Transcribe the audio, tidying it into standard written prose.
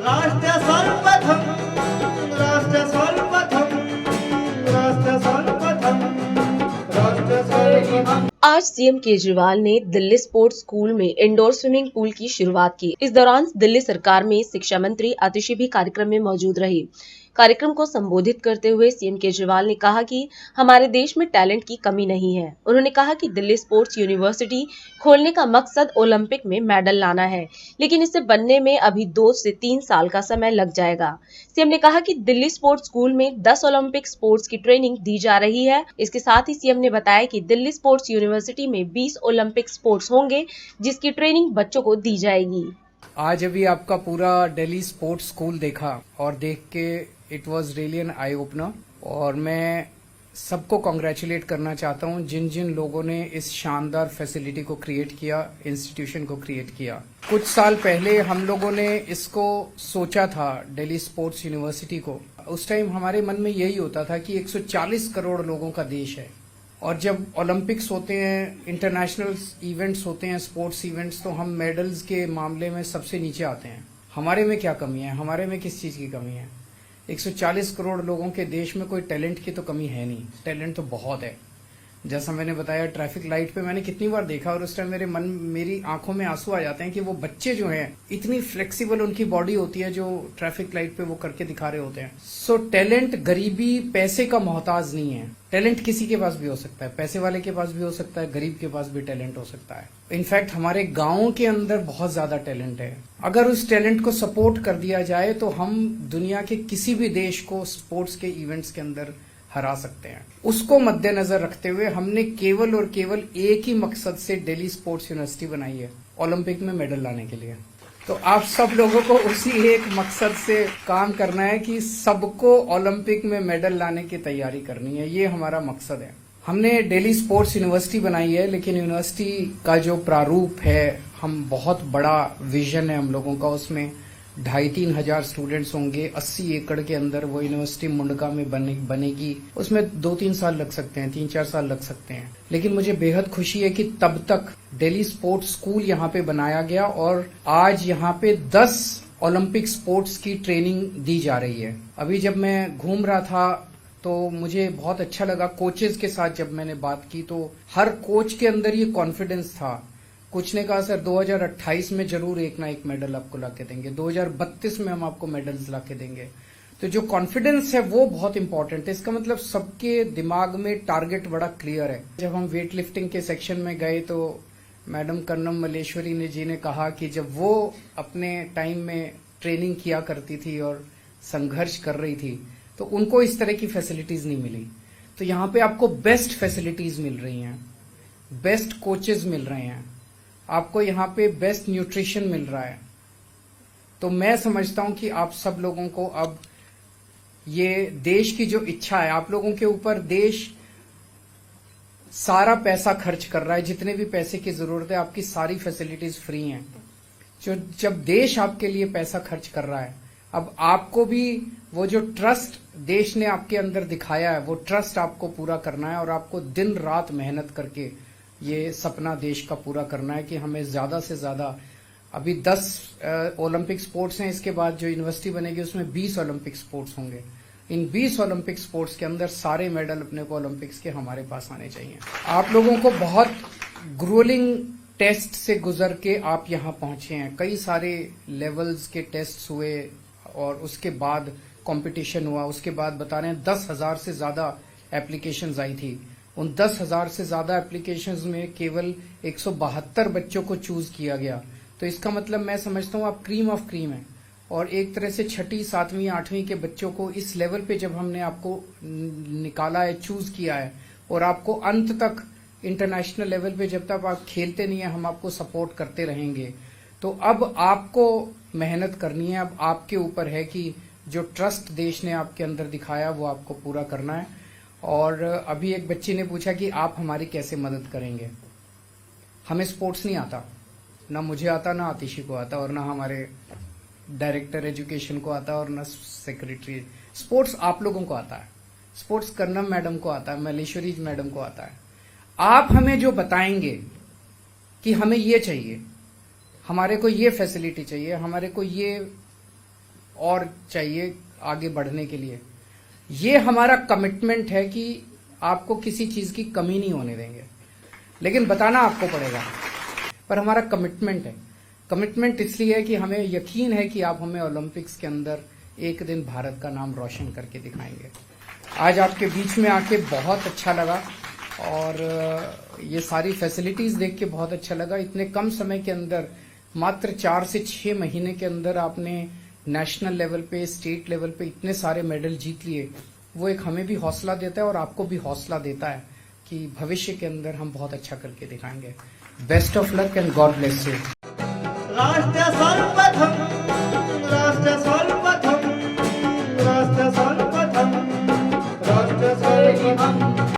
राष्ट्र सर्वप्रथम राष्ट्र सर्वप्रथम राष्ट्र सर्वप्रथम राष्ट्र सर्वप्रथम। आज सीएम केजरीवाल ने दिल्ली स्पोर्ट्स स्कूल में इंडोर स्विमिंग पूल की शुरुआत की। इस दौरान दिल्ली सरकार में शिक्षा मंत्री आतिशी भी कार्यक्रम में मौजूद रही। कार्यक्रम को संबोधित करते हुए सीएम केजरीवाल ने कहा कि हमारे देश में टैलेंट की कमी नहीं है। उन्होंने कहा कि दिल्ली स्पोर्ट्स यूनिवर्सिटी खोलने का मकसद ओलंपिक में मेडल लाना है, लेकिन इसे बनने में अभी 2 से 3 साल का समय लग जाएगा। सीएम ने कहा कि दिल्ली स्पोर्ट्स स्कूल में 10 ओलंपिक स्पोर्ट्स की ट्रेनिंग दी जा रही है। इसके साथ ही सीएम ने बताया कि दिल्ली स्पोर्ट्स यूनिवर्सिटी में 20 ओलंपिक स्पोर्ट्स होंगे, जिसकी ट्रेनिंग बच्चों को दी जाएगी। आज अभी आपका पूरा दिल्ली स्पोर्ट्स स्कूल देखा और देख के it was really an eye opener, और मैं सबको कॉन्ग्रेचुलेट करना चाहता हूं जिन जिन लोगों ने इस शानदार फैसिलिटी को क्रिएट किया, इंस्टीट्यूशन को क्रिएट किया। कुछ साल पहले हम लोगों ने इसको सोचा था, दिल्ली स्पोर्ट्स यूनिवर्सिटी को। उस टाइम हमारे मन में यही होता था कि 140 करोड़ लोगों का देश है, और जब ओलंपिक्स होते हैं, इंटरनेशनल इवेंट्स होते हैं, स्पोर्ट्स इवेंट्स, तो हम मेडल्स के मामले में सबसे नीचे आते हैं। हमारे में क्या कमी है? हमारे में किस चीज की कमी है? 140 करोड़ लोगों के देश में कोई टैलेंट की तो कमी है नहीं, टैलेंट तो बहुत है। जैसा मैंने बताया, ट्रैफिक लाइट पे मैंने कितनी बार देखा, और उस टाइम मेरी आंखों में आंसू आ जाते हैं कि वो बच्चे जो हैं, इतनी फ्लेक्सिबल उनकी बॉडी होती है जो ट्रैफिक लाइट पे वो करके दिखा रहे होते हैं। सो टैलेंट गरीबी पैसे का मोहताज नहीं है। टैलेंट किसी के पास भी हो सकता है, पैसे वाले के पास भी हो सकता है, गरीब के पास भी टैलेंट हो सकता है। इनफैक्ट हमारे गाँव के अंदर बहुत ज्यादा टैलेंट है। अगर उस टैलेंट को सपोर्ट कर दिया जाए तो हम दुनिया के किसी भी देश को स्पोर्ट्स के इवेंट्स के अंदर हरा सकते हैं। उसको मद्देनजर रखते हुए हमने केवल और केवल एक ही मकसद से दिल्ली स्पोर्ट्स यूनिवर्सिटी बनाई है, ओलंपिक में मेडल लाने के लिए। तो आप सब लोगों को उसी एक मकसद से काम करना है कि सबको ओलंपिक में मेडल लाने की तैयारी करनी है। ये हमारा मकसद है। हमने दिल्ली स्पोर्ट्स यूनिवर्सिटी बनाई है, लेकिन यूनिवर्सिटी का जो प्रारूप है, हम बहुत बड़ा विजन है हम लोगों का। उसमें 2,500-3 हजार स्टूडेंट्स होंगे। 80 एकड़ के अंदर वो यूनिवर्सिटी मुंडका में बनेगी। उसमें 2-3 साल लग सकते हैं, 3-4 साल लग सकते हैं। लेकिन मुझे बेहद खुशी है कि तब तक दिल्ली स्पोर्ट्स स्कूल यहाँ पे बनाया गया, और आज यहाँ पे 10 ओलंपिक स्पोर्ट्स की ट्रेनिंग दी जा रही है। अभी जब मैं घूम रहा था तो मुझे बहुत अच्छा लगा। कोचेज के साथ जब मैंने बात की तो हर कोच के अंदर ये कॉन्फिडेंस था। कुछ ने कहा, सर 2028 में जरूर एक ना एक मेडल आपको लाके देंगे, 2032 में हम आपको मेडल्स लाके देंगे। तो जो कॉन्फिडेंस है वो बहुत इंपॉर्टेंट है। इसका मतलब सबके दिमाग में टारगेट बड़ा क्लियर है। जब हम वेट लिफ्टिंग के सेक्शन में गए तो मैडम कर्नम मल्लेश्वरी जी ने कहा कि जब वो अपने टाइम में ट्रेनिंग किया करती थी और संघर्ष कर रही थी तो उनको इस तरह की फैसिलिटीज नहीं मिली। तो यहाँ पे आपको बेस्ट फैसिलिटीज मिल रही हैं, बेस्ट कोचेज मिल रहे हैं, आपको यहाँ पे बेस्ट न्यूट्रिशन मिल रहा है। तो मैं समझता हूं कि आप सब लोगों को अब ये देश की जो इच्छा है, आप लोगों के ऊपर देश सारा पैसा खर्च कर रहा है। जितने भी पैसे की जरूरत है, आपकी सारी फैसिलिटीज फ्री हैं। जब देश आपके लिए पैसा खर्च कर रहा है, अब आपको भी वो जो ट्रस्ट देश ने आपके अंदर दिखाया है, वो ट्रस्ट आपको पूरा करना है, और आपको दिन रात मेहनत करके ये सपना देश का पूरा करना है कि हमें ज्यादा से ज्यादा, अभी 10 ओलंपिक स्पोर्ट्स हैं, इसके बाद जो यूनिवर्सिटी बनेगी उसमें 20 ओलंपिक स्पोर्ट्स होंगे। इन 20 ओलंपिक स्पोर्ट्स के अंदर सारे मेडल अपने को ओलंपिक्स के हमारे पास आने चाहिए। आप लोगों को बहुत ग्रोलिंग टेस्ट से गुजर के आप यहाँ पहुंचे हैं। कई सारे लेवल्स के टेस्ट हुए और उसके बाद कंपटीशन हुआ। उसके बाद बता रहे हैं 10,000 से ज्यादा एप्लीकेशंस आई थी। उन 10,000 से ज्यादा एप्लीकेशंस में केवल 172 बच्चों को चूज किया गया। तो इसका मतलब मैं समझता हूँ आप क्रीम ऑफ क्रीम है, और एक तरह से 6ठी, 7वीं, 8वीं के बच्चों को इस लेवल पे जब हमने आपको निकाला है, चूज किया है, और आपको अंत तक इंटरनेशनल लेवल पे जब तक आप खेलते नहीं है, हम आपको सपोर्ट करते रहेंगे। तो अब आपको मेहनत करनी है। अब आपके ऊपर है कि जो ट्रस्ट देश ने आपके अंदर दिखाया वो आपको पूरा करना है। और अभी एक बच्ची ने पूछा कि आप हमारी कैसे मदद करेंगे। हमें स्पोर्ट्स नहीं आता, ना मुझे आता, ना आतिशी को आता, और ना हमारे डायरेक्टर एजुकेशन को आता, और ना सेक्रेटरी। स्पोर्ट्स आप लोगों को आता है, स्पोर्ट्स कर्नम मैडम को आता है, मल्लेश्वरी मैडम को आता है। आप हमें जो बताएंगे कि हमें ये चाहिए, हमारे को ये फैसिलिटी चाहिए, हमारे को ये और चाहिए आगे बढ़ने के लिए। ये हमारा कमिटमेंट है कि आपको किसी चीज की कमी नहीं होने देंगे, लेकिन बताना आपको पड़ेगा, पर हमारा कमिटमेंट है। कमिटमेंट इसलिए है कि हमें यकीन है कि आप हमें ओलंपिक्स के अंदर एक दिन भारत का नाम रोशन करके दिखाएंगे। आज आपके बीच में आके बहुत अच्छा लगा और ये सारी फैसिलिटीज देख के बहुत अच्छा लगा। इतने कम समय के अंदर, मात्र 4 से 6 महीने के अंदर आपने नेशनल लेवल पे, स्टेट लेवल पे इतने सारे मेडल जीत लिए। वो एक हमें भी हौसला देता है और आपको भी हौसला देता है कि भविष्य के अंदर हम बहुत अच्छा करके दिखाएंगे। Best of luck and God bless you. राष्ट्र सर्वप्रथम